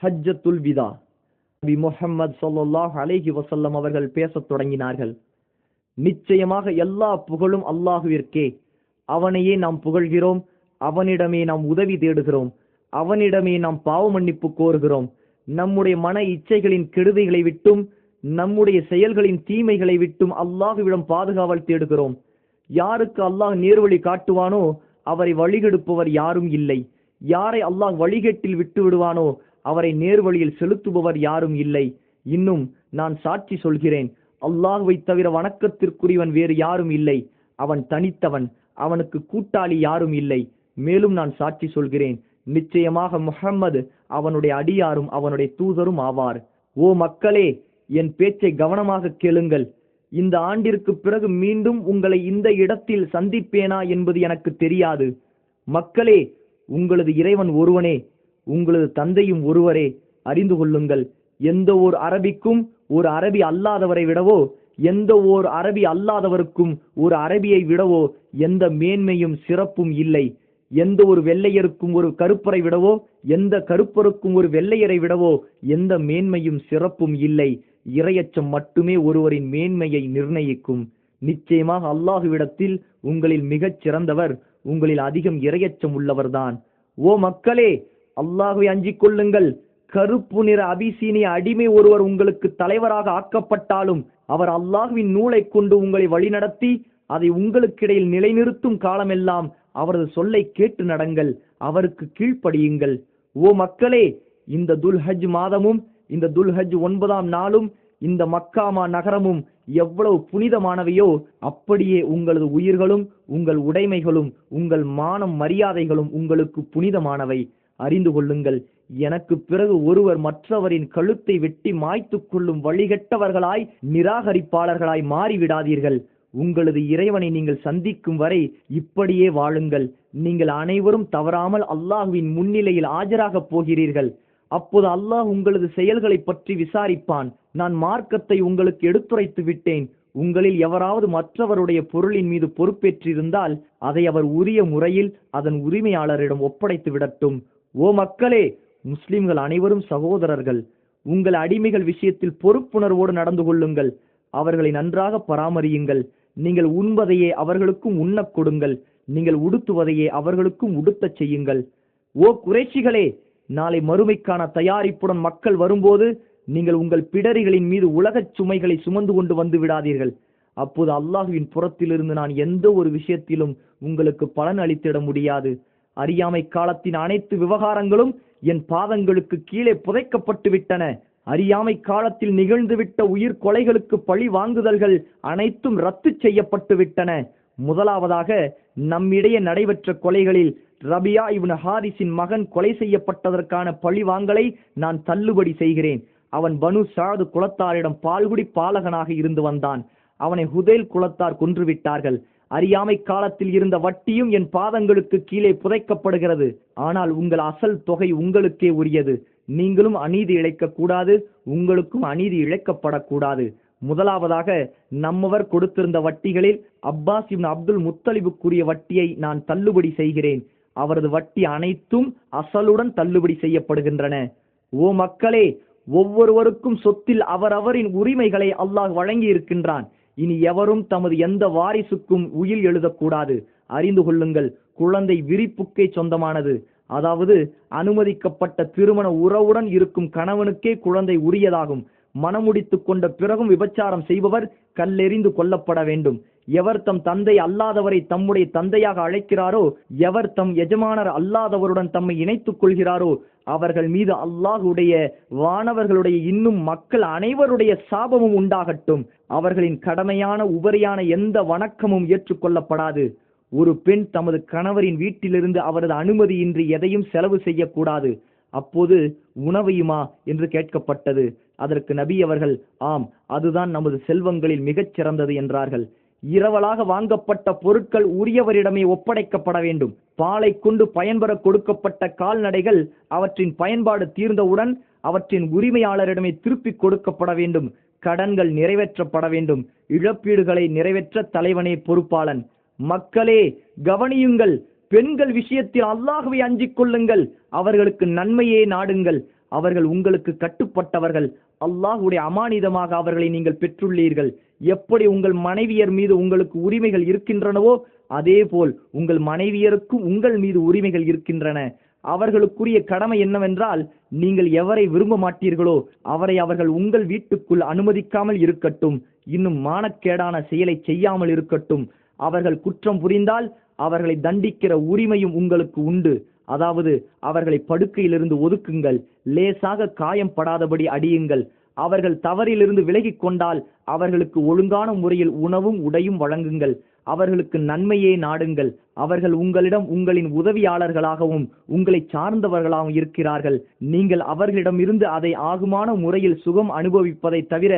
ஹஜ்ஜத்துல் விதா. நபி முஹம்மது ஸல்லல்லாஹு அலைஹி வஸல்லம் அவர்கள் பேசத் தொடங்கினார்கள். நிச்சயமாக எல்லா புகழும் அல்லாஹுவிற்கே. அவனையே நாம் புகழ்கிறோம், அவனிடமே நாம் உதவி தேடுகிறோம், அவனிடமே நாம் பாவ மன்னிப்பு கோருகிறோம். நம்முடைய மன இச்சைகளின் கெடுதிகளை விட்டும் நம்முடைய செயல்களின் தீமைகளை விட்டும் அல்லாஹுவிடம் பாதுகாவல் தேடுகிறோம். யாருக்கு அல்லாஹ் நேர்வழி காட்டுவானோ அவரை வழிகெடுப்பவர் யாரும் இல்லை. யாரை அல்லாஹ் வழிகேட்டில் விட்டு விடுவானோ அவரை நேர்வழியில் செலுத்துபவர் யாரும் இல்லை. இன்னும் நான் சாட்சி சொல்கிறேன், அல்லாஹ்வை தவிர வணக்கத்திற்குரியவன் வேறு யாரும் இல்லை. அவன் தனித்தவன், அவனுக்கு கூட்டாளி யாரும் இல்லை. மேலும் நான் சாட்சி சொல்கிறேன், நிச்சயமாக முஹம்மது அவனுடைய அடியாரும் அவனுடைய தூதரும் ஆவார். ஓ மக்களே, என் பேச்சை கவனமாக கேளுங்கள். இந்த ஆண்டிற்கு பிறகு மீண்டும் உங்களை இந்த இடத்தில் சந்திப்பேனா என்பது எனக்கு தெரியாது. மக்களே, உங்களது இறைவன் ஒருவனே, உங்களது தந்தையும் ஒருவரே. அறிந்து கொள்ளுங்கள், எந்த ஓர் அரபிக்கும் ஒரு அரபி அல்லாதவரை விடவோ, எந்த ஓர் அரபி அல்லாதவருக்கும் ஒரு அரபியை விடவோ எந்த மேன்மையும் சிறப்பும் இல்லை. எந்த ஒரு வெள்ளையருக்கும் ஒரு கருப்பரை விடவோ, எந்த கருப்பருக்கும் ஒரு வெள்ளையரை விடவோ எந்த மேன்மையும் சிறப்பும் இல்லை. இறையச்சம் மட்டுமே ஒருவரின் மேன்மையை நிர்ணயிக்கும். நிச்சயமாக அல்லாஹுவிடத்தில் உங்களில் மிகச் சிறந்தவர் உங்களில் அதிகம் இறையச்சம் உள்ளவர்தான். ஓ மக்களே, அல்லாஹுவை அஞ்சிக் கொள்ளுங்கள். கருப்பு நிற அபிசீனிய அடிமை ஒருவர் உங்களுக்கு தலைவராக ஆக்கப்பட்டாலும் அவர் அல்லாஹுவின் நூலை கொண்டு உங்களை வழிநடத்தி அதை உங்களுக்கிடையில் நிலைநிறுத்தும் காலமெல்லாம் அவரது சொல்லை கேட்டு நடங்கள், அவருக்கு கீழ்ப்படியுங்கள். ஓ மக்களே, இந்த துல்ஹஜ் மாதமும் இந்த துல்ஹஜ் 9ஆம் நாளும் இந்த மக்காமா நகரமும் எவ்வளவு புனிதமானவையோ அப்படியே உங்களது உயிர்களும் உங்கள் உடைமைகளும் உங்கள் மானம் மரியாதைகளும் உங்களுக்கு புனிதமானவை. அறிந்து கொள்ளுங்கள், எனக்கு பிறகு ஒருவர் மற்றவரின் கழுத்தை வெட்டி மாய்த்து கொள்ளும் வழிகட்டவர்களாய் நிராகரிப்பாளர்களாய் மாறிவிடாதீர்கள். உங்களது இறைவனை நீங்கள் சந்திக்கும் வரை இப்படியே வாழுங்கள். நீங்கள் அனைவரும் தவறாமல் அல்லாஹுவின் முன்னிலையில் ஆஜராகப் போகிறீர்கள். அப்போது அல்லாஹ் உங்களது செயல்களை பற்றி விசாரிப்பான். நான் மார்க்கத்தை உங்களுக்கு எடுத்துரைத்து விட்டேன். உங்களில் எவராவது மற்றவருடைய பொருளின் மீது பொறுப்பேற்றிருந்தால் அதை அவர் உரிய முறையில் அதன் உரிமையாளரிடம் ஒப்படைத்து விடட்டும். ஓ மக்களே, முஸ்லிம்கள் அனைவரும் சகோதரர்கள். உங்கள் அடிமைகள் விஷயத்தில் பொறுப்புணர்வோடு நடந்து கொள்ளுங்கள். அவர்களை நன்றாக பராமரியுங்கள். நீங்கள் உண்பதையே அவர்களுக்கும் உண்ணக் கொடுங்கள். நீங்கள் உடுத்துவதையே அவர்களுக்கும் உடுத்தச் செய்யுங்கள். ஓ குறைஷிகளே, நாளை மறுமைக்கான தயாரிப்புடன் மக்கள் வரும்போது நீங்கள் உங்கள் பிடரிகளின் மீது உலகச் சுமைகளை சுமந்து கொண்டு வந்து விடாதீர்கள். அப்போது அல்லாஹுவின் புறத்திலிருந்து நான் எந்த ஒரு விஷயத்திலும் உங்களுக்கு பலன் அளித்திட முடியாது. அறியாமை காலத்தின் அனைத்து விவகாரங்களும் என் பாதங்களுக்கு கீழே புதைக்கப்பட்டு விட்டன. அறியாமை காலத்தில் நிகழ்ந்துவிட்ட உயிர் கொலைகளுக்கு பழி வாங்குதல்கள் அனைத்தும் ரத்து செய்யப்பட்டு விட்டன. முதலாவதாக நம்மிடையே நடைபெற்ற கொலைகளில் ரபியா இப்னு ஹாரிஸின் மகன் கொலை செய்யப்பட்டதற்கான பழி வாங்கலை நான் தள்ளுபடி செய்கிறேன். அவன் பனு சாது குலத்தாரிடம் பால்குடி பாலகனாக இருந்து வந்தான். அவனை ஹுதைல் குலத்தார் கொன்றுவிட்டார்கள். அறியாமை காலத்தில் இருந்த வட்டியும் என் பாதங்களுக்கு கீழே புதைக்கப்படுகிறது. ஆனால் உங்கள் அசல் தொகை உங்களுக்கே உரியது. நீங்களும் அநீதி இழைக்க கூடாது, உங்களுக்கும் அநீதி இழைக்கப்படக்கூடாது. முதலாவதாக நம்மவர் கொடுத்திருந்த வட்டிகளில் அப்பாஸ் இப்னு அப்துல் முத்தலிபுக்குரிய வட்டியை நான் தள்ளுபடி செய்கிறேன். அவரது வட்டி அனைத்தும் அசலுடன் தள்ளுபடி செய்யப்படுகின்றன. ஓ மக்களே, ஒவ்வொருவருக்கும் சொத்தில் அவரவரின் உரிமைகளை அல்லாஹ் வழங்கி இருக்கின்றான். இனி எவரும் தமது எந்த வாரிசுக்கும் உயில் எழுதக்கூடாது. அறிந்து கொள்ளுங்கள், குழந்தை விரிப்புக்கே சொந்தமானது. அதாவது அனுமதிக்கப்பட்ட திருமண உறவுடன் இருக்கும் கணவனுக்கே குழந்தை உரியதாகும். மனமுடித்து கொண்ட பிறகும் விபச்சாரம் செய்பவர் கல்லெறிந்து கொல்லப்பட வேண்டும். எவர் தம் தந்தை அல்லாதவரை தம்முடைய தந்தையாக அழைக்கிறாரோ, எவர் தம் எஜமானர் அல்லாதவருடன் தம்மை இணைத்துக் கொள்கிறாரோ அவர்கள் மீது அல்லாஹுடைய வானவர்களுடைய இன்னும் மக்கள் அனைவருடைய சாபமும் உண்டாகட்டும். அவர்களின் கடமையான உபரியான எந்த வணக்கமும் ஏற்றுக்கொள்ளப்படாது. ஒரு பெண் தமது கணவரின் வீட்டிலிருந்து அவரது அனுமதியின்றி எதையும் செலவு செய்யக்கூடாது. அப்போது உணவையுமா என்று கேட்கப்பட்டது. அதற்கு நபி அவர்கள், ஆம், அதுதான் நமது செல்வங்களில் மிகச் சிறந்தது என்றார்கள். இரவலாக வாங்கப்பட்ட பொருட்கள் உரியவரிடமே ஒப்படைக்கப்பட வேண்டும். பாலை கொண்டு பயன்பெற கொடுக்கப்பட்ட கால்நடைகள் அவற்றின் பயன்பாடு தீர்ந்தவுடன் அவற்றின் உரிமையாளரிடமே திருப்பிக் கொடுக்கப்பட வேண்டும். கடன்கள் நிறைவேற்றப்பட வேண்டும். இழப்பீடுகளை நிறைவேற்ற தலைவனே பொறுப்பாளன். மக்களே கவனியுங்கள், பெண்கள் விஷயத்தில் அல்லாஹ்வை அஞ்சிக் கொள்ளுங்கள். அவர்களுக்கு நன்மையே நாடுங்கள். அவர்கள் உங்களுக்கு கட்டுப்பட்டவர்கள். அல்லாஹ்வுடைய அமானிதமாக அவர்களை நீங்கள் பெற்றுள்ளீர்கள். எப்படி உங்கள் மனைவியர் மீது உங்களுக்கு உரிமைகள் இருக்கின்றனவோ அதேபோல் உங்கள் மனைவியருக்கும் உங்கள் மீது உரிமைகள் இருக்கின்றன. அவர்களுக்குரிய கடமை என்னவென்றால், நீங்கள் எவரை விரும்ப மாட்டீர்களோ அவரை அவர்கள் உங்கள் வீட்டுக்குள் அனுமதிக்காமல் இருக்கட்டும். இன்னும் மானக்கேடான செயலை செய்யாமல் இருக்கட்டும். அவர்கள் குற்றம் புரிந்தால் அவர்களை தண்டிக்கிற உரிமையும் உங்களுக்கு உண்டு. அதாவது அவர்களை படுக்கையிலிருந்து ஒதுக்குங்கள், லேசாக காயம் படாதபடி அடியுங்கள். அவர்கள் தவறிலிருந்து விலகிக் கொண்டால் அவர்களுக்கு ஒழுங்கான முறையில் உணவும் உடையும் வழங்குங்கள். அவர்களுக்கு நன்மையே நாடுங்கள். அவர்கள் உங்களிடம் உங்களின் உதவியாளர்களாகவும் உங்களை சார்ந்தவர்களாகவும் இருக்கிறார்கள். நீங்கள் அவர்களிடமிருந்து அதை ஆகுமான முறையில் சுகம் அனுபவிப்பதை தவிர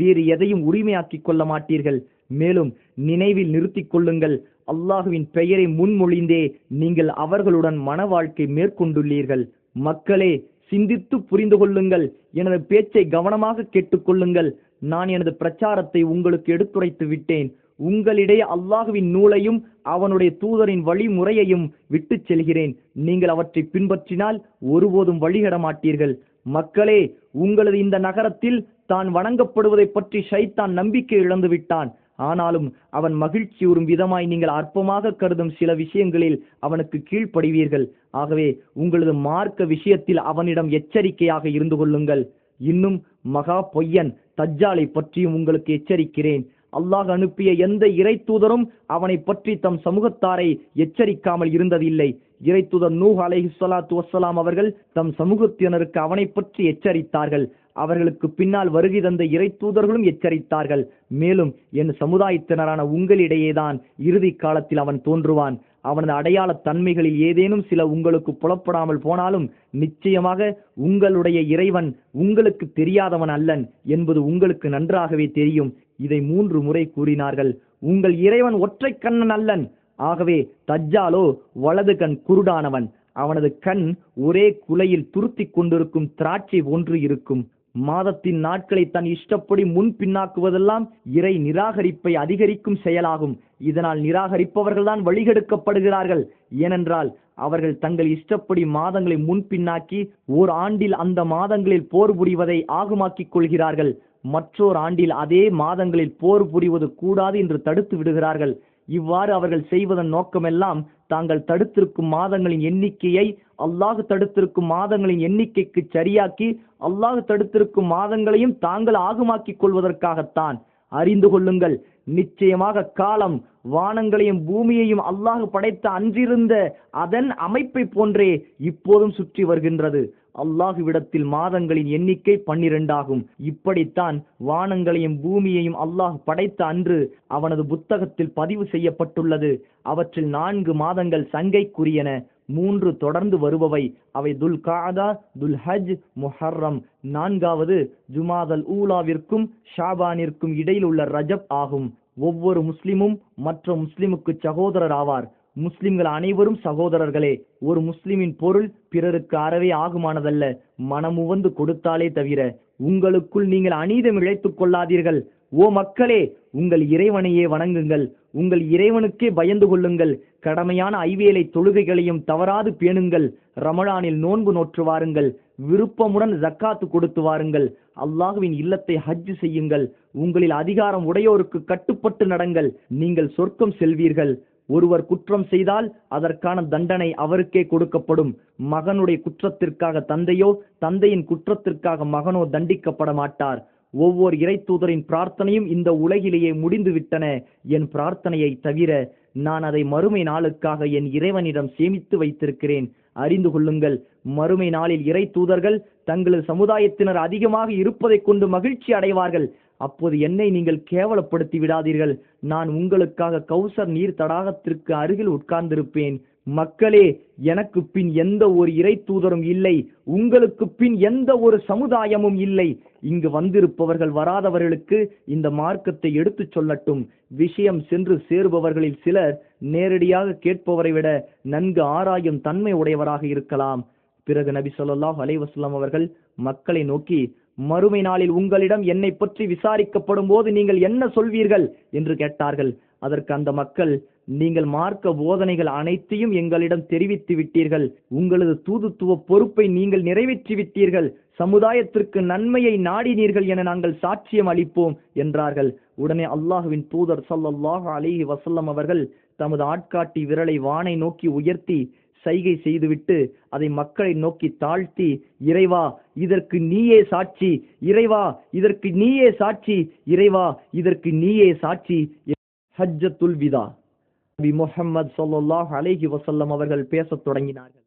வேறு எதையும் உரிமையாக்கிக் கொள்ள மாட்டீர்கள். மேலும் நினைவில் நிறுத்திக் கொள்ளுங்கள், அல்லாஹுவின் பெயரை முன்மொழிந்தே நீங்கள் அவர்களுடன் மன வாழ்க்கை மேற்கொண்டுள்ளீர்கள். மக்களே, சிந்தித்து புரிந்து கொள்ளுங்கள். எனது பேச்சை கவனமாக கேட்டுக்கொள்ளுங்கள். நான் எனது பிரச்சாரத்தை உங்களுக்கு எடுத்துரைத்து விட்டேன். உங்களிடையே அல்லாஹுவின் நூலையும் அவனுடைய தூதரின் வழிமுறையையும் விட்டுச் செல்கிறேன். நீங்கள் அவற்றை பின்பற்றினால் ஒருபோதும் வழிகட மாட்டீர்கள். மக்களே, உங்களது இந்த நகரத்தில் தான் வணங்கப்படுவதை பற்றி ஷைத்தான் நம்பிக்கை இழந்து விட்டான். ஆனாலும் அவன் மகிழ்ச்சியுறும் விதமாய் நீங்கள் அற்பமாக கருதும் சில விஷயங்களில் அவனுக்கு கீழ்ப்படிவீர்கள். ஆகவே உங்களது மார்க்க விஷயத்தில் அவனிடம் எச்சரிக்கையாக இருந்து கொள்ளுங்கள். இன்னும் மகா பொய்யன் தஜ்ஜாலை பற்றியும் உங்களுக்கு எச்சரிக்கிறேன். அல்லாஹ் அனுப்பிய எந்த இறை தூதரும் அவனை பற்றி தம் சமூகத்தாரை எச்சரிக்காமல் இருந்ததில்லை. இறை தூதர் நூஹ் அலைஹிஸ்ஸலாத்து வஸ்ஸலாம் அவர்கள் தம் சமூகத்தினருக்கு அவனை பற்றி எச்சரித்தார்கள். அவர்களுக்கு பின்னால் வருகை தந்த இறை தூதர்களும் எச்சரித்தார்கள். மேலும் என் சமுதாயத்தினரான உங்களிடையேதான் இறுதி காலத்தில் அவன் தோன்றுவான். அவனது அடையாள தன்மைகளில் ஏதேனும் சில உங்களுக்கு புலப்படாமல் போனாலும் நிச்சயமாக உங்களுடைய இறைவன் உங்களுக்கு தெரியாதவன் அல்லன் என்பது உங்களுக்கு நன்றாகவே தெரியும். இதை 3 முறை கூறினார்கள். உங்கள் இறைவன் ஒற்றை கண்ணன் அல்லன். ஆகவே தஜ்ஜாலோ வலது கண் குருடானவன். அவனது கண் ஒரே குலையில் துருத்தி கொண்டிருக்கும் திராட்சை ஒன்று இருக்கும். மாதத்தின் நாட்களை தன் இஷ்டப்படி முன் பின்னாக்குவதெல்லாம் இறை நிராகரிப்பை அதிகரிக்கும் செயலாகும். இதனால் நிராகரிப்பவர்கள்தான் வழிகெடுக்கப்படுகிறார்கள். ஏனென்றால் அவர்கள் தங்கள் இஷ்டப்படி மாதங்களை முன்பின்னாக்கி ஓர் ஆண்டில் அந்த மாதங்களில் போர் புரிவதை ஆகுமாக்கிக் கொள்கிறார்கள். மற்றோர் ஆண்டில் அதே மாதங்களில் போர் புரிவது கூடாது என்று தடுத்து விடுகிறார்கள். இவ்வாறு அவர்கள் செய்வதன் நோக்கமெல்லாம் தாங்கள் தடுத்திருக்கும் மாதங்களின் எண்ணிக்கையை அல்லாஹ் தடுத்திருக்கும் மாதங்களின் எண்ணிக்கைக்கு சரியாக்கி அல்லாஹ் தடுத்திருக்கும் மாதங்களையும் தாங்கள் ஆகுமாக்கிக் கொள்வதற்காகத்தான். அறிந்து கொள்ளுங்கள், நிச்சயமாக காலம் வானங்களையும் பூமியையும் அல்லாஹ் படைத்த அன்றிருந்த அதன் அமைப்பை போன்றே இப்போதும் சுற்றி வருகின்றது. அல்லாஹுவிடத்தில் மாதங்களின் எண்ணிக்கை 12 ஆகும். இப்படித்தான் வானங்களையும் பூமியையும் அல்லாஹ் படைத்த அன்று அவனது புத்தகத்தில் பதிவு செய்யப்பட்டுள்ளது. அவற்றில் 4 மாதங்கள் சங்கைக்குரியன, 3 தொடர்ந்து வருபவை. அவை துல் காதா, துல் ஹஜ், முஹர்ரம். 4வது ஜுமாதல் ஊலாவிற்கும் ஷாபானிற்கும் இடையில் உள்ள ரஜப் ஆகும். ஒவ்வொரு முஸ்லிமும் மற்ற முஸ்லிமுக்கு சகோதரர் ஆவார். முஸ்லிம்கள் அனைவரும் சகோதரர்களே. ஒரு முஸ்லிமின் பொருள் பிறருக்கு அறவே ஆகுமானதல்ல, மனமுவந்து கொடுத்தாலே தவிர. உங்களுக்குள் நீங்கள் அநீதம் இழைத்துக் கொள்ளாதீர்கள். ஓ மக்களே, உங்கள் இறைவனையே வணங்குங்கள். உங்கள் இறைவனுக்கே பயந்து கொள்ளுங்கள். கடமையான ஐவேளை தொழுகைகளையும் தவறாது பேணுங்கள். ரமலானில் நோன்பு நோற்று வாருங்கள். விருப்பமுடன் ஜக்காத்து கொடுத்து வாருங்கள். அல்லாஹுவின் இல்லத்தை ஹஜ் செய்யுங்கள். உங்களில் அதிகாரம் உடையோருக்கு கட்டுப்பட்டு நடங்கள். நீங்கள் சொர்க்கம் செல்வீர்கள். ஒருவர் குற்றம் செய்தால் அதற்கான தண்டனை அவருக்கே கொடுக்கப்படும். மகனுடைய குற்றத்திற்காக தந்தையோ தந்தையின் குற்றத்திற்காக மகனோ தண்டிக்கப்பட மாட்டார். ஒவ்வொரு இறை தூதரின் பிரார்த்தனையும் இந்த உலகிலேயே முடிந்து விட்டன என் பிரார்த்தனையை தவிர. நான் அதை மறுமை நாளுக்காக என் இறைவனிடம் சேமித்து வைத்திருக்கிறேன். அறிந்து கொள்ளுங்கள், மறுமை நாளில் இறை தூதர்கள் தங்களது சமுதாயத்தினர் அதிகமாக இருப்பதை கொண்டு மகிழ்ச்சி அடைவார்கள். அப்போது என்னை நீங்கள் கேவலப்படுத்தி விடாதீர்கள். நான் உங்களுக்காக கௌசர் நீர் தடாகத்திற்கு அருகில் உட்கார்ந்திருப்பேன். மக்களே, எனக்கு பின் எந்த ஒரு இறை தூதரும் இல்லை. உங்களுக்கு பின் எந்த ஒரு சமுதாயமும் இல்லை. இங்கு வந்திருப்பவர்கள் வராதவர்களுக்கு இந்த மார்க்கத்தை எடுத்துச் சொல்லட்டும். விஷயம் சென்று சேருபவர்களில் சிலர் நேரடியாக கேட்பவரை விட நன்கு ஆராயும் தன்மை உடையவராக இருக்கலாம். பிறகு நபி ஸல்லல்லாஹு அலைஹி வஸல்லம் அவர்கள் மக்களை நோக்கி, மறுமை நாளில் உங்களிடம் என்னை பற்றி விசாரிக்கப்படும் போது நீங்கள் என்ன சொல்வீர்கள் என்று கேட்டார்கள். அதற்கு அந்த மக்கள், நீங்கள் மார்க்க போதனைகள் அனைத்தையும் எங்களிடம் தெரிவித்து விட்டீர்கள். உங்களது தூதுத்துவ பொறுப்பை நீங்கள் நிறைவேற்றி விட்டீர்கள். சமுதாயத்திற்கு நன்மையை நாடினீர்கள் என நாங்கள் சாட்சியம் அளிப்போம் என்றார்கள். உடனே அல்லாஹுவின் தூதர் ஸல்லல்லாஹு அலைஹி வஸல்லம் அவர்கள் தமது ஆட்காட்டி விரலை வானை நோக்கி உயர்த்தி சைகை செய்துவிட்டு அதை மக்களை நோக்கி தாழ்த்தி, இறைவா இதற்கு நீயே சாட்சி, இறைவா இதற்கு நீயே சாட்சி, இறைவா இதற்கு நீயே சாட்சி, ஹஜ்ஜத்துல் விதா நபி முஹம்மது ஸல்லல்லாஹு அலைஹி வஸல்லம் அவர்கள் பேசத் தொடங்கினார்கள்.